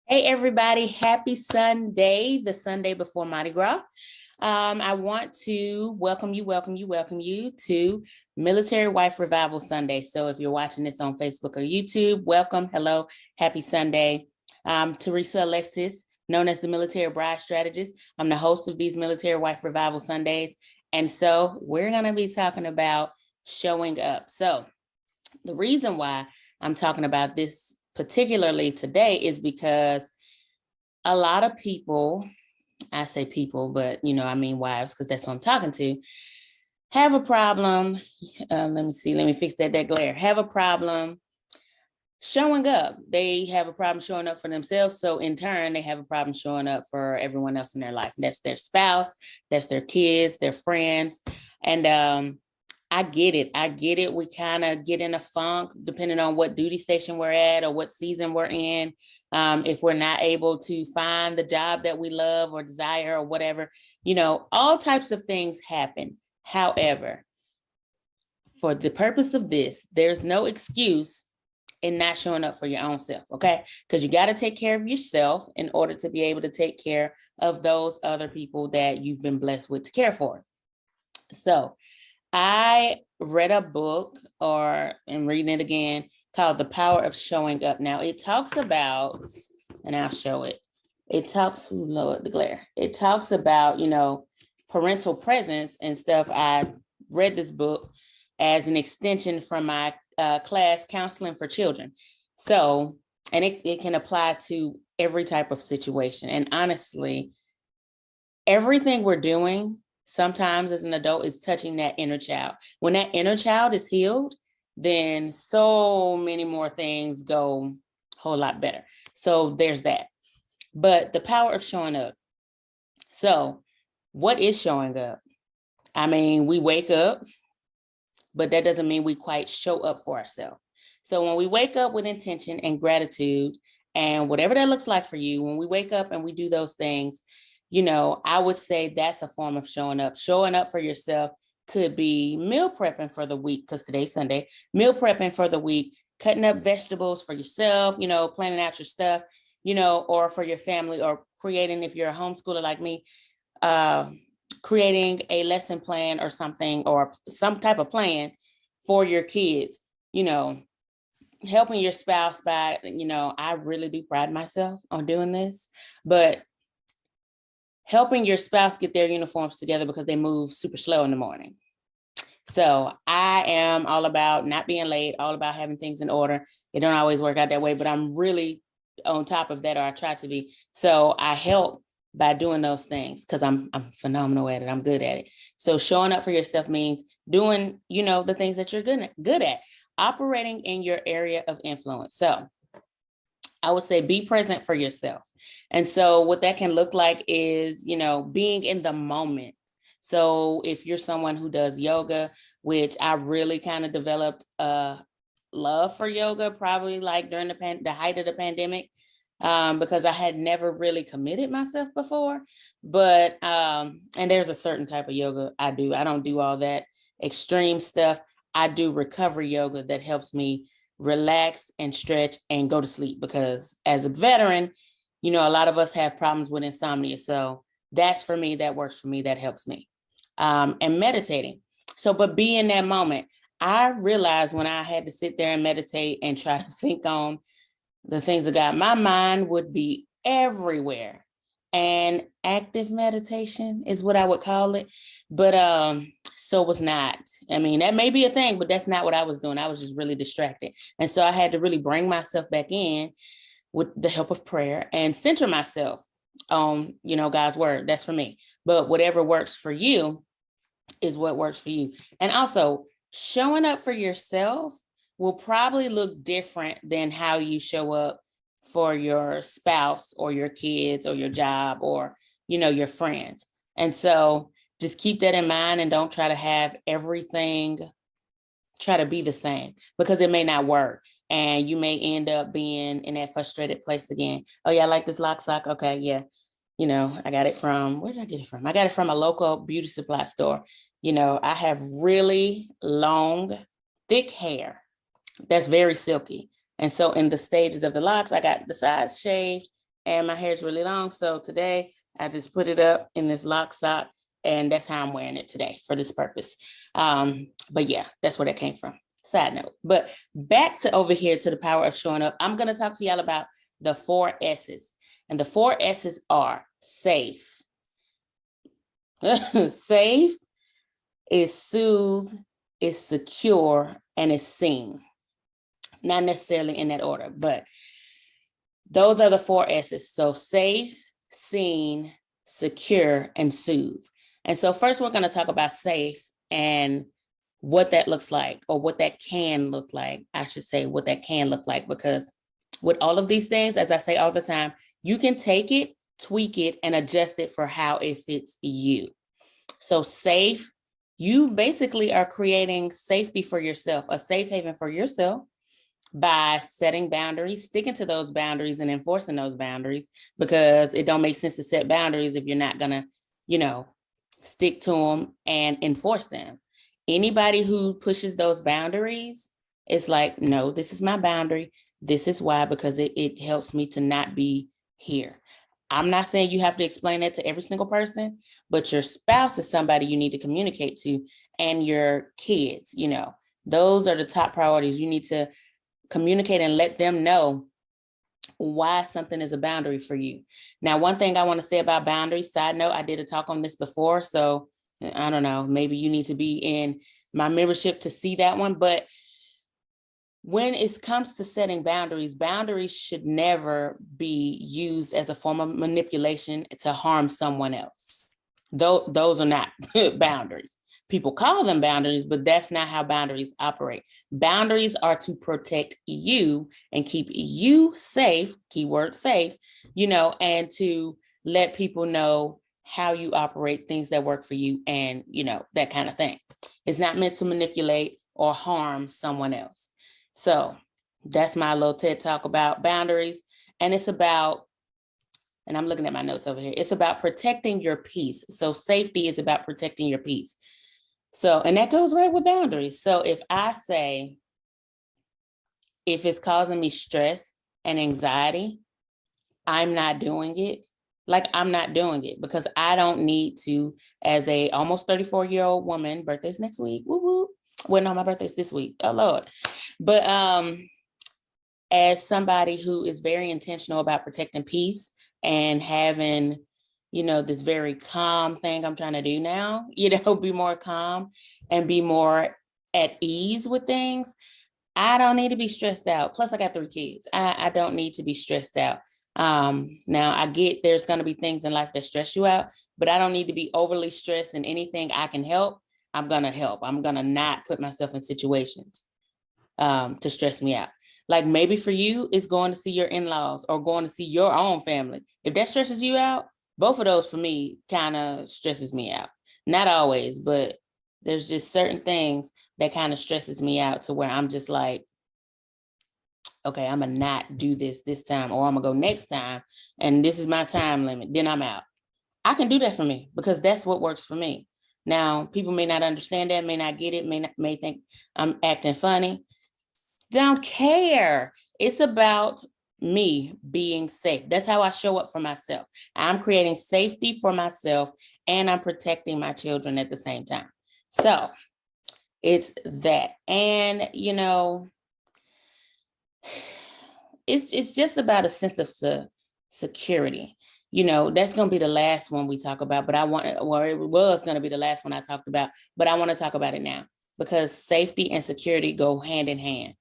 Hey, everybody. Happy Sunday, the Sunday before Mardi Gras. I want to welcome you to Military Wife Revival Sunday. So if you're watching this on Facebook or YouTube, welcome, hello, happy Sunday. Teresa Alexis, known as the Military Bride Strategist. I'm the host of these Military Wife Revival Sundays. And so we're going to be talking about showing up. So the reason why I'm talking about this particularly today is because a lot of people, I say people, but I mean wives, because that's what I'm talking to, have a problem. Let me fix that glare. Have a problem showing up. They have a problem showing up for themselves. So in turn, they have a problem showing up for everyone else in their life. That's their spouse, that's their kids, their friends. And I get it. I get it. We kind of get in a funk depending on what duty station we're at or what season we're in. If we're not able to find the job that we love or desire or whatever, all types of things happen. However, for the purpose of this, there's no excuse in not showing up for your own self, okay? Because you got to take care of yourself in order to be able to take care of those other people that you've been blessed with to care for. So I read a book or am reading it again called The Power of Showing Up. Now it talks about, and I'll show it. It talks, lower the glare. It talks about, parental presence and stuff. I read this book as an extension from my class Counseling for Children. So, and it can apply to every type of situation. And honestly, everything we're doing sometimes as an adult is touching that inner child. When that inner child is healed, then so many more things go a whole lot better. So there's that. But the power of showing up. So what is showing up? I mean, we wake up, but that doesn't mean we quite show up for ourselves. So when we wake up with intention and gratitude and whatever that looks like for you, when we wake up and we do those things, I would say that's a form of showing up. Showing up for yourself could be meal prepping for the week, because today's Sunday, meal prepping for the week, cutting up vegetables for yourself, planning out your stuff, or for your family, or creating, if you're a homeschooler like me, creating a lesson plan or something, or some type of plan for your kids, helping your spouse by, I really do pride myself on doing this, but helping your spouse get their uniforms together because they move super slow in the morning. So I am all about not being late, all about having things in order. It don't always work out that way, but I'm really on top of that, or I try to be. So I help by doing those things because I'm phenomenal at it. I'm good at it. So showing up for yourself means doing, the things that you're good at, operating in your area of influence. So I would say be present for yourself. And so what that can look like is, being in the moment. So if you're someone who does yoga, which I really kind of developed a love for yoga, probably like during the height of the pandemic, because I had never really committed myself before. But, and there's a certain type of yoga I do. I don't do all that extreme stuff. I do recovery yoga that helps me relax and stretch and go to sleep, because as a veteran, a lot of us have problems with insomnia. So that's for me, that works for me, that helps me. And meditating. So, but be in that moment. I realized when I had to sit there and meditate and try to think on the things of God, my mind would be everywhere. And active meditation is what I would call it. But so was not. I mean, that may be a thing, but that's not what I was doing. I was just really distracted. And so I had to really bring myself back in with the help of prayer and center myself on, God's word. That's for me. But whatever works for you is what works for you. And also showing up for yourself will probably look different than how you show up for your spouse or your kids or your job or, your friends. And so just keep that in mind and don't try to have everything, try to be the same, because it may not work. And you may end up being in that frustrated place again. Oh yeah, I like this lock sock. Okay, yeah. I got it from, where did I get it from? I got it from a local beauty supply store. I have really long, thick hair that's very silky. And so in the stages of the locks, I got the sides shaved and my hair is really long. So today I just put it up in this lock sock, and that's how I'm wearing it today for this purpose. But yeah, that's where that came from. Side note. But back to over here to the power of showing up. I'm going to talk to y'all about the 4 S's. And the 4 S's are safe. Safe, is soothe, is secure, and is seen. Not necessarily in that order, but those are the 4 S's. So safe, seen, secure, and soothe. And so first we're going to talk about safe and what that looks like, or what that can look like. I should say what that can look like, because with all of these things, as I say all the time, you can take it, tweak it, and adjust it for how it fits you. So safe, you basically are creating safety for yourself, a safe haven for yourself, by setting boundaries, sticking to those boundaries and enforcing those boundaries, because it don't make sense to set boundaries if you're not gonna, stick to them and enforce them. Anybody who pushes those boundaries, it's like, no, this is my boundary. This is why, because it helps me to not be here. I'm not saying you have to explain that to every single person, but your spouse is somebody you need to communicate to, and your kids, those are the top priorities. You need to communicate and let them know why something is a boundary for you. Now, one thing I want to say about boundaries, side note, I did a talk on this before, so I don't know, maybe you need to be in my membership to see that one. But when it comes to setting boundaries, boundaries should never be used as a form of manipulation to harm someone else. Those are not boundaries. People call them boundaries, but that's not how boundaries operate. Boundaries are to protect you and keep you safe, keyword safe, and to let people know how you operate, things that work for you, and, that kind of thing. It's not meant to manipulate or harm someone else. So that's my little TED talk about boundaries. And it's about, and I'm looking at my notes over here, it's about protecting your peace. So safety is about protecting your peace. So, and that goes right with boundaries. So if I say, if it's causing me stress and anxiety, I'm not doing it. Like, I'm not doing it, because I don't need to, as a almost 34-year-old woman, birthday's next week. Woo woo. Well, no, my birthday's this week. Oh Lord. But as somebody who is very intentional about protecting peace and having, this very calm thing I'm trying to do now, be more calm and be more at ease with things, I don't need to be stressed out. Plus, I got 3 kids. I don't need to be stressed out. Now I get there's going to be things in life that stress you out, but I don't need to be overly stressed, and anything I can help, I'm going to help. I'm going to not put myself in situations to stress me out. Like, maybe for you, it's going to see your in-laws or going to see your own family. If that stresses you out, both of those for me kind of stresses me out. Not always, but there's just certain things that kind of stresses me out to where I'm just like, okay, I'm gonna not do this time, or I'm gonna go next time, and this is my time limit, then I'm out. I can do that for me because that's what works for me. Now, people may not understand that, may not get it, may think I'm acting funny. Don't care. It's about me being safe. That's how I show up for myself. I'm creating safety for myself, and I'm protecting my children at the same time. So it's that. And, it's just about a sense of security. That's going to be the last one we talk about, but it was going to be the last one I talked about, but I want to talk about it now, because safety and security go hand in hand.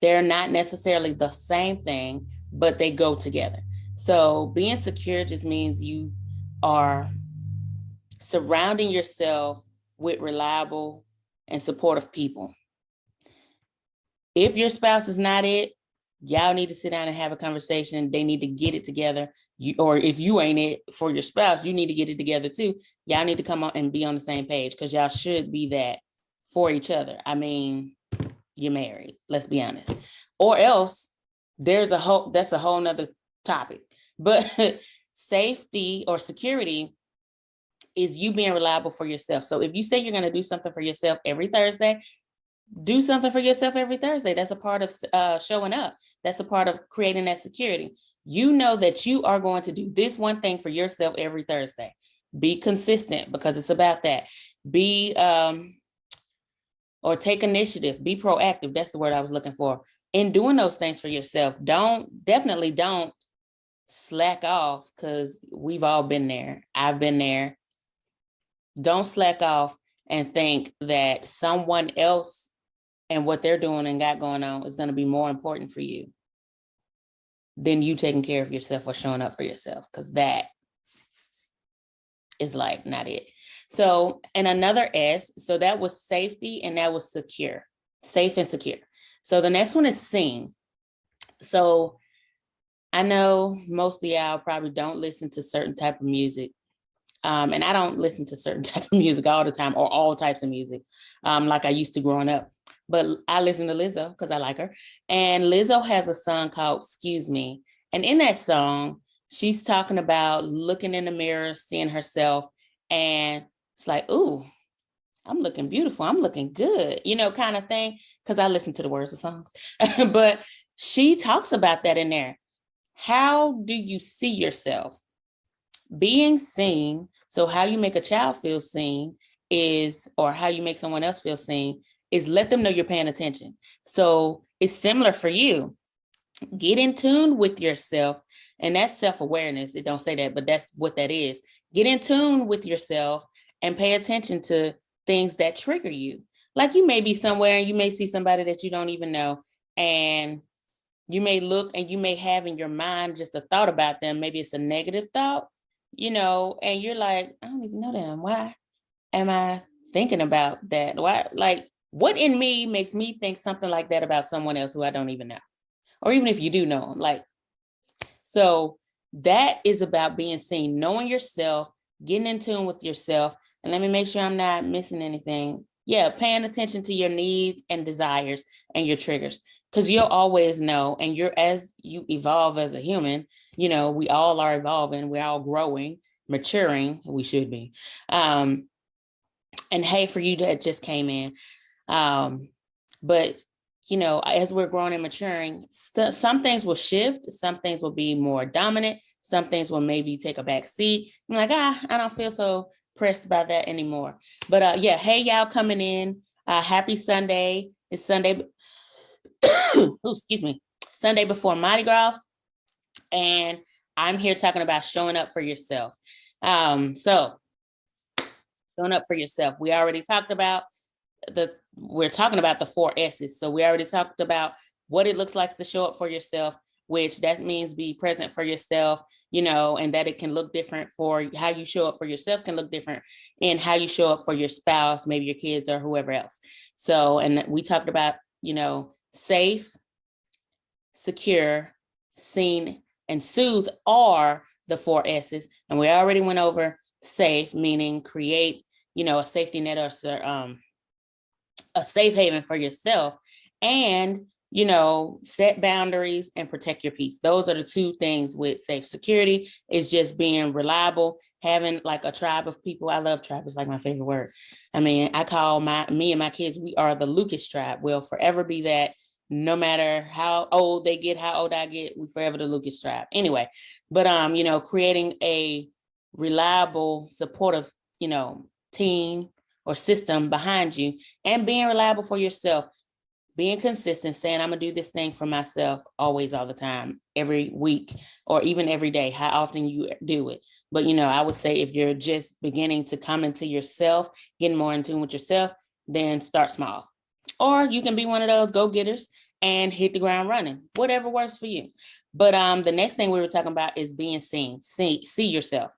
They're not necessarily the same thing, but they go together. So being secure just means you are surrounding yourself with reliable and supportive people. If your spouse is not it, y'all need to sit down and have a conversation. They need to get it together. Or if you ain't it for your spouse, you need to get it together too. Y'all need to come on and be on the same page, because y'all should be that for each other. I mean, you're married, let's be honest. Or else that's a whole nother topic. But safety or security is you being reliable for yourself. So if you say you're going to do something for yourself every Thursday, Do something for yourself every Thursday. That's a part of showing up. That's a part of creating that security. You know that you are going to do this one thing for yourself every Thursday. Be consistent, because it's about that. Be or take initiative. Be proactive. That's the word I was looking for. In doing those things for yourself, definitely don't slack off, because we've all been there. I've been there. Don't slack off and think that someone else and what they're doing and got going on is going to be more important for you than you taking care of yourself or showing up for yourself, because that is like not it. So, and another S, so that was safety and that was secure, safe and secure. So the next one is sing. So I know most of y'all probably don't listen to certain type of music. And I don't listen to certain type of music all the time, or all types of music, like I used to growing up. But I listen to Lizzo because I like her. And Lizzo has a song called Excuse Me. And in that song, she's talking about looking in the mirror, seeing herself. And it's like, ooh, I'm looking beautiful. I'm looking good, kind of thing. Because I listen to the words of songs. But she talks about that in there. How do you see yourself? Being seen. So how you make a child feel seen is, or how you make someone else feel seen, is let them know you're paying attention. So it's similar for you. Get in tune with yourself. And that's self-awareness. It don't say that, but that's what that is. Get in tune with yourself and pay attention to things that trigger you. Like you may be somewhere and you may see somebody that you don't even know, and you may look and you may have in your mind just a thought about them. Maybe it's a negative thought, and you're like, I don't even know them. Why am I thinking about that? Why, like, what in me makes me think something like that about someone else who I don't even know? Or even if you do know them, like, so that is about being seen, knowing yourself, getting in tune with yourself. And let me make sure I'm not missing anything. Yeah, paying attention to your needs and desires and your triggers, because you'll always know. And as you evolve as a human, we all are evolving, we're all growing, maturing, we should be. And hey, for you that just came in. But as we're growing and maturing, some things will shift, some things will be more dominant, some things will maybe take a back seat. I'm like, I don't feel so pressed by that anymore. But yeah, hey, y'all coming in. Happy Sunday. It's Sunday. Excuse me. Sunday before Mardi Gras. And I'm here talking about showing up for yourself. So showing up for yourself. We already talked about we're talking about the 4 S's. So we already talked about what it looks like to show up for yourself, which that means be present for yourself, and that it can look different. For how you show up for yourself can look different in how you show up for your spouse, maybe your kids or whoever else. So, and we talked about, safe, secure, seen, and soothe are the 4 S's. And we already went over safe, meaning create, a safety net or a safe haven for yourself, and set boundaries and protect your peace. Those are the 2 things with safe. Security is just being reliable, having like a tribe of people. I love tribe. It's like my favorite word. I mean, I call me and my kids, we are the Lucas tribe. We'll forever be that. No matter how old they get, how old I get, we forever the Lucas tribe. Anyway, but creating a reliable, supportive, team or system behind you, and being reliable for yourself, being consistent, saying, I'm gonna do this thing for myself always, all the time, every week, or even every day, how often you do it. But, I would say if you're just beginning to come into yourself, getting more in tune with yourself, then start small. Or you can be one of those go-getters and hit the ground running, whatever works for you. But the next thing we were talking about is being seen. See yourself.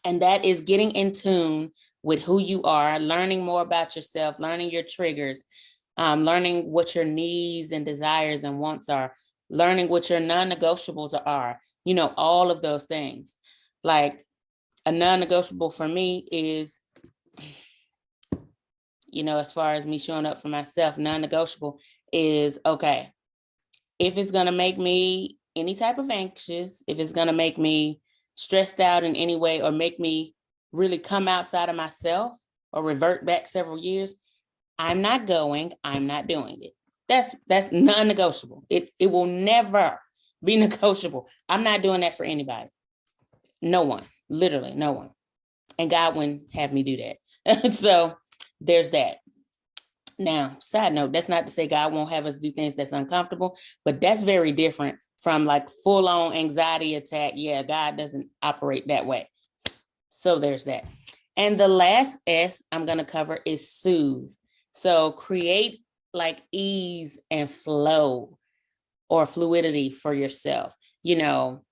And that is getting in tune with who you are, learning more about yourself, learning your triggers, learning what your needs and desires and wants are, learning what your non-negotiables are, all of those things. Like a non-negotiable for me is, as far as me showing up for myself, non-negotiable is, okay, if it's going to make me any type of anxious, if it's going to make me stressed out in any way, or make me really come outside of myself or revert back several years, I'm not going, I'm not doing it. That's non-negotiable. It will never be negotiable. I'm not doing that for anybody. No one, literally no one. And God wouldn't have me do that. So there's that. Now, side note, that's not to say God won't have us do things that's uncomfortable, but that's very different from like full-on anxiety attack. Yeah, God doesn't operate that way. So there's that. And the last S I'm going to cover is soothe. So create like ease and flow or fluidity for yourself. You know,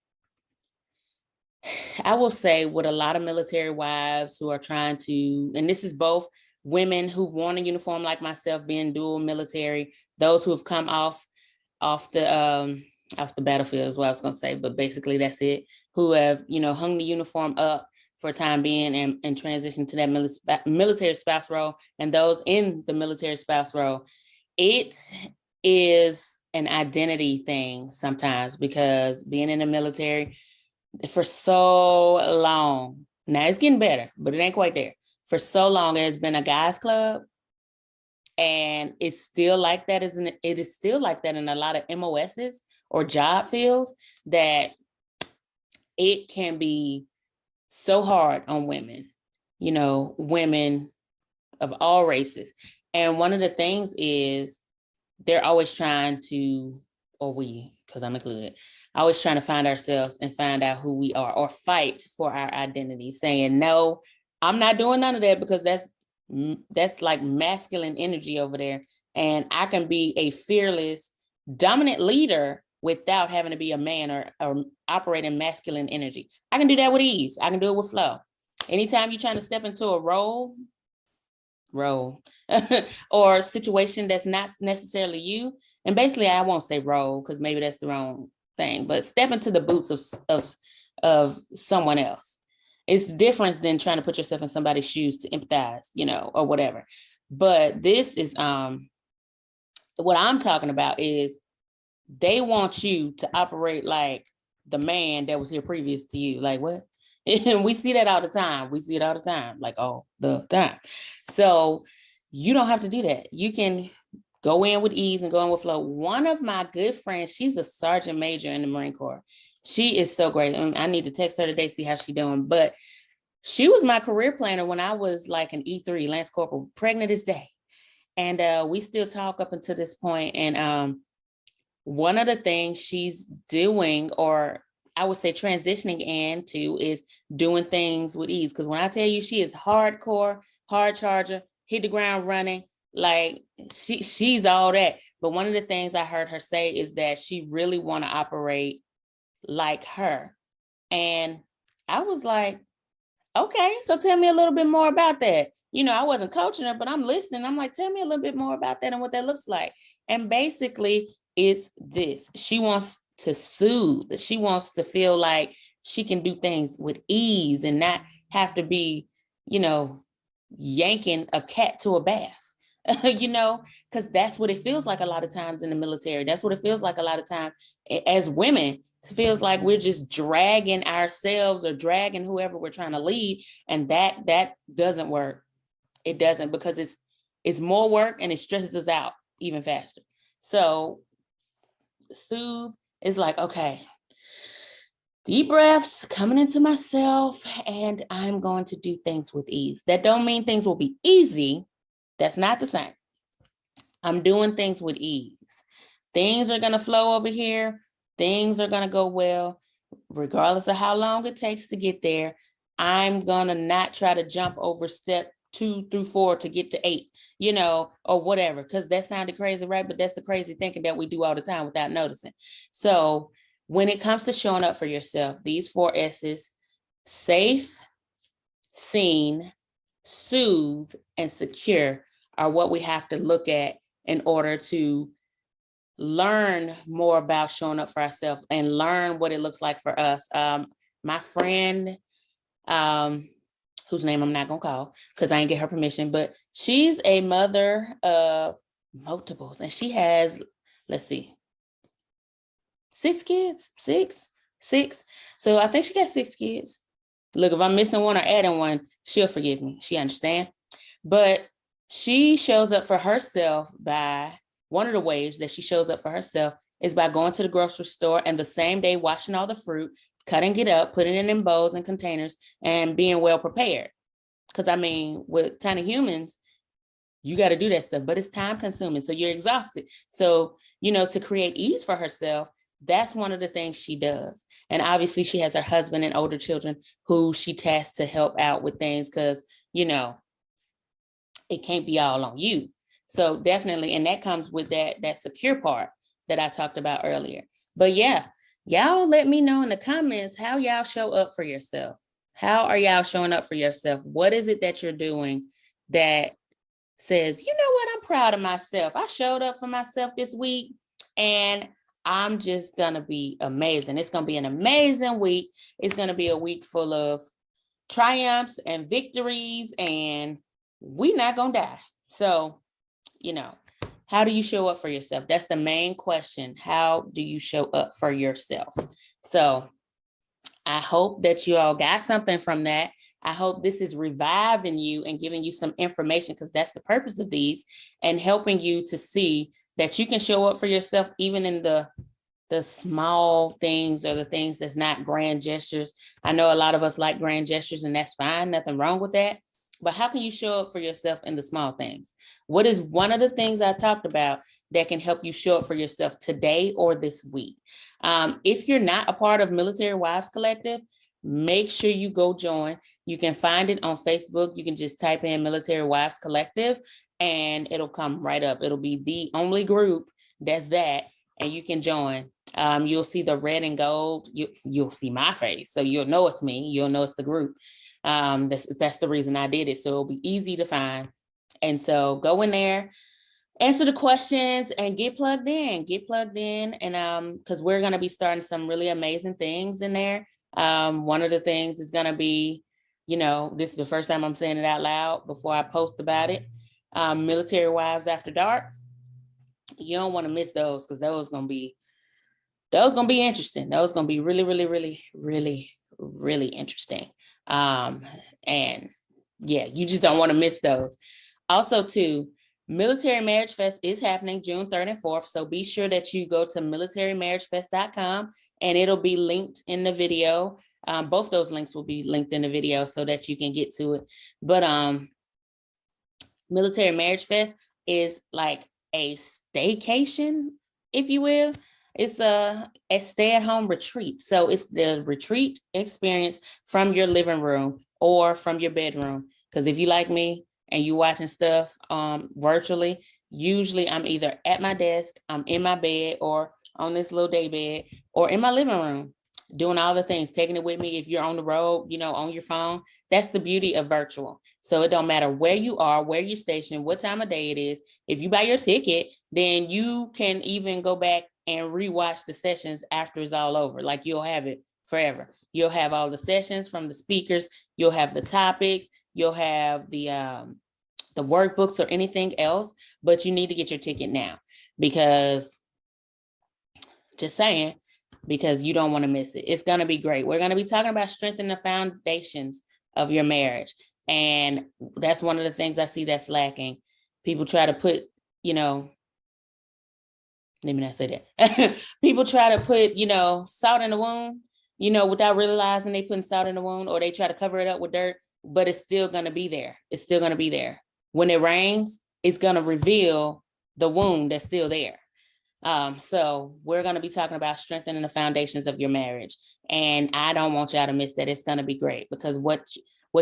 I will say with a lot of military wives who are trying to, and this is both women who've worn a uniform like myself, being dual military, those who have come off the battlefield is what I was gonna say, but basically that's it, who have, hung the uniform up for time being and transition to that military spouse role, and those in the military spouse role. It is an identity thing sometimes, because being in the military for so long, now it's getting better, but it ain't quite there. For so long, it has been a guys club, and it's still like that. It is still like that in a lot of MOSs or job fields, that it can be so hard on women, women of all races. And one of the things is they're always trying to, or we, because I'm included, always trying to find ourselves and find out who we are, or fight for our identity, saying, no, I'm not doing none of that, because that's like masculine energy over there. And I can be a fearless, dominant leader without having to be a man or operate in masculine energy. I can do that with ease. I can do it with flow. Anytime you're trying to step into a role or situation that's not necessarily you, and basically I won't say role because maybe that's the wrong thing, but step into the boots of someone else. It's different than trying to put yourself in somebody's shoes to empathize, or whatever. But this is what I'm talking about is they want you to operate like the man that was here previous to you. Like, what? And we see that all the time. Like all the time. So you don't have to do that. You can go in with ease and go in with flow. One of my good friends, she's a sergeant major in the Marine Corps. She is so great. I need to text her today, see how she's doing. But she was my career planner when I was like an E3, Lance Corporal, pregnant as day. And we still talk up until this point. And one of the things she's doing, or I would say transitioning into, is doing things with ease. Because when I tell you she is hardcore, hard charger, hit the ground running, like she's all that. But one of the things I heard her say is that she really want to operate like her. And I was like, okay, so tell me a little bit more about that. I wasn't coaching her, but I'm listening. I'm like, tell me a little bit more about that and what that looks like. And basically, it's this. She wants to soothe. She wants to feel like she can do things with ease and not have to be, yanking a cat to a bath, because that's what it feels like a lot of times in the military. That's what it feels like a lot of times as women. It feels like we're just dragging ourselves or dragging whoever we're trying to lead. And that doesn't work. It doesn't, because it's more work and it stresses us out even faster. So soothe is like, okay, deep breaths, coming into myself, and I'm going to do things with ease. That don't mean things will be easy. That's not the same. I'm doing things with ease. Things are going to flow over here. Things are going to go well, regardless of how long it takes to get there. I'm going to not try to jump over step 2 through 4 to get to 8, or whatever, because that sounded crazy, right? But that's the crazy thinking that we do all the time without noticing. So when it comes to showing up for yourself, these 4 S's, safe, seen, soothe, and secure, are what we have to look at in order to learn more about showing up for ourselves and learn what it looks like for us. My friend, whose name I'm not gonna call because I ain't get her permission, but she's a mother of multiples, and she has, let's see, 6 kids, six. So I think she got 6 kids. Look, if I'm missing one or adding one, she'll forgive me. She understand. But She shows up for herself by one of the ways that she shows up for herself is by going to the grocery store and the same day washing all the fruit, cutting it up, putting it in bowls and containers, and being well prepared. Because I mean, with tiny humans, you got to do that stuff, but it's time consuming. So you're exhausted. So, to create ease for herself, that's one of the things she does. And obviously, she has her husband and older children who she tasks to help out with things because, it can't be all on you. So definitely, and that comes with that secure part that I talked about earlier. But yeah, y'all let me know in the comments how y'all show up for yourself. How are y'all showing up for yourself? What is it that you're doing that says, you know what, I'm proud of myself. I showed up for myself this week and I'm just going to be amazing. It's going to be an amazing week. It's going to be a week full of triumphs and victories, and we're not going to die. So, how do you show up for yourself? That's the main question. How do you show up for yourself? So I hope that you all got something from that. I hope this is reviving you and giving you some information, because that's the purpose of these, and helping you to see that you can show up for yourself even in the small things, or the things that's not grand gestures. I know a lot of us like grand gestures, and that's fine. Nothing wrong with that. But how can you show up for yourself in the small things? What is one of the things I talked about that can help you show up for yourself today or this week? If you're not a part of Military Wives Collective, make sure you go join. You can find it on Facebook. You can just type in Military Wives Collective and it'll come right up. It'll be the only group that's that, and you can join. You'll see the red and gold. You'll see my face, so you'll know it's me. You'll know it's the group. That's the reason I did it. So it'll be easy to find. And so go in there, answer the questions, and get plugged in. And because we're going to be starting some really amazing things in there. One of the things is going to be, this is the first time I'm saying it out loud before I post about it. Military Wives After Dark. You don't want to miss those, because those going to be interesting. Those going to be really, really, really, really, really interesting. And yeah, you just don't want to miss those. Also, too, Military Marriage Fest is happening June 3rd and 4th. So be sure that you go to militarymarriagefest.com and it'll be linked in the video. Both those links will be linked in the video so that you can get to it. But Military Marriage Fest is like a staycation, if you will. It's a stay-at-home retreat. So it's the retreat experience from your living room or from your bedroom. Because if you like me and you watching stuff virtually, usually I'm either at my desk, I'm in my bed, or on this little day bed, or in my living room, doing all the things, taking it with me. If you're on the road, on your phone, that's the beauty of virtual. So it don't matter where you are, where you're stationed, what time of day it is. If you buy your ticket, then you can even go back and rewatch the sessions after it's all over. Like, you'll have it forever. You'll have all the sessions from the speakers. You'll have the topics. You'll have the workbooks or anything else, but you need to get your ticket now, because just saying, because you don't want to miss it. It's going to be great. We're going to be talking about strengthening the foundations of your marriage. And that's one of the things I see that's lacking. People try to put, let me not say that. People try to put, salt in the wound, without realizing they putting salt in the wound, or they try to cover it up with dirt, but it's still going to be there. It's still going to be there. When it rains, it's going to reveal the wound that's still there. So we're going to be talking about strengthening the foundations of your marriage. And I don't want y'all to miss that. It's going to be great, because what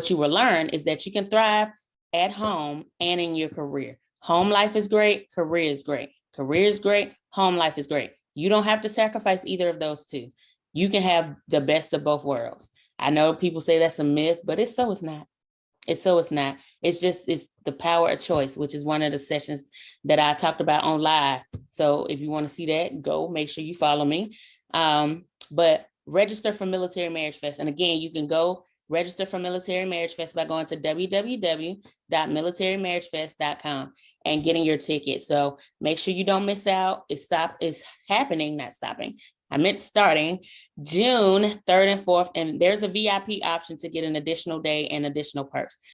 you will learn is that you can thrive at home and in your career. Home life is great. Career is great. Career is great. Home life is great. You don't have to sacrifice either of those two. You can have the best of both worlds. I know people say that's a myth, but it's not. It's not. It's the power of choice, which is one of the sessions that I talked about on live. So if you want to see that, go make sure you follow me. But register for Military Marriage Fest. And again, you can go register for Military Marriage Fest by going to www.militarymarriagefest.com and getting your ticket. So make sure you don't miss out. It's happening, not stopping. I meant starting June 3rd and 4th, and there's a VIP option to get an additional day and additional perks.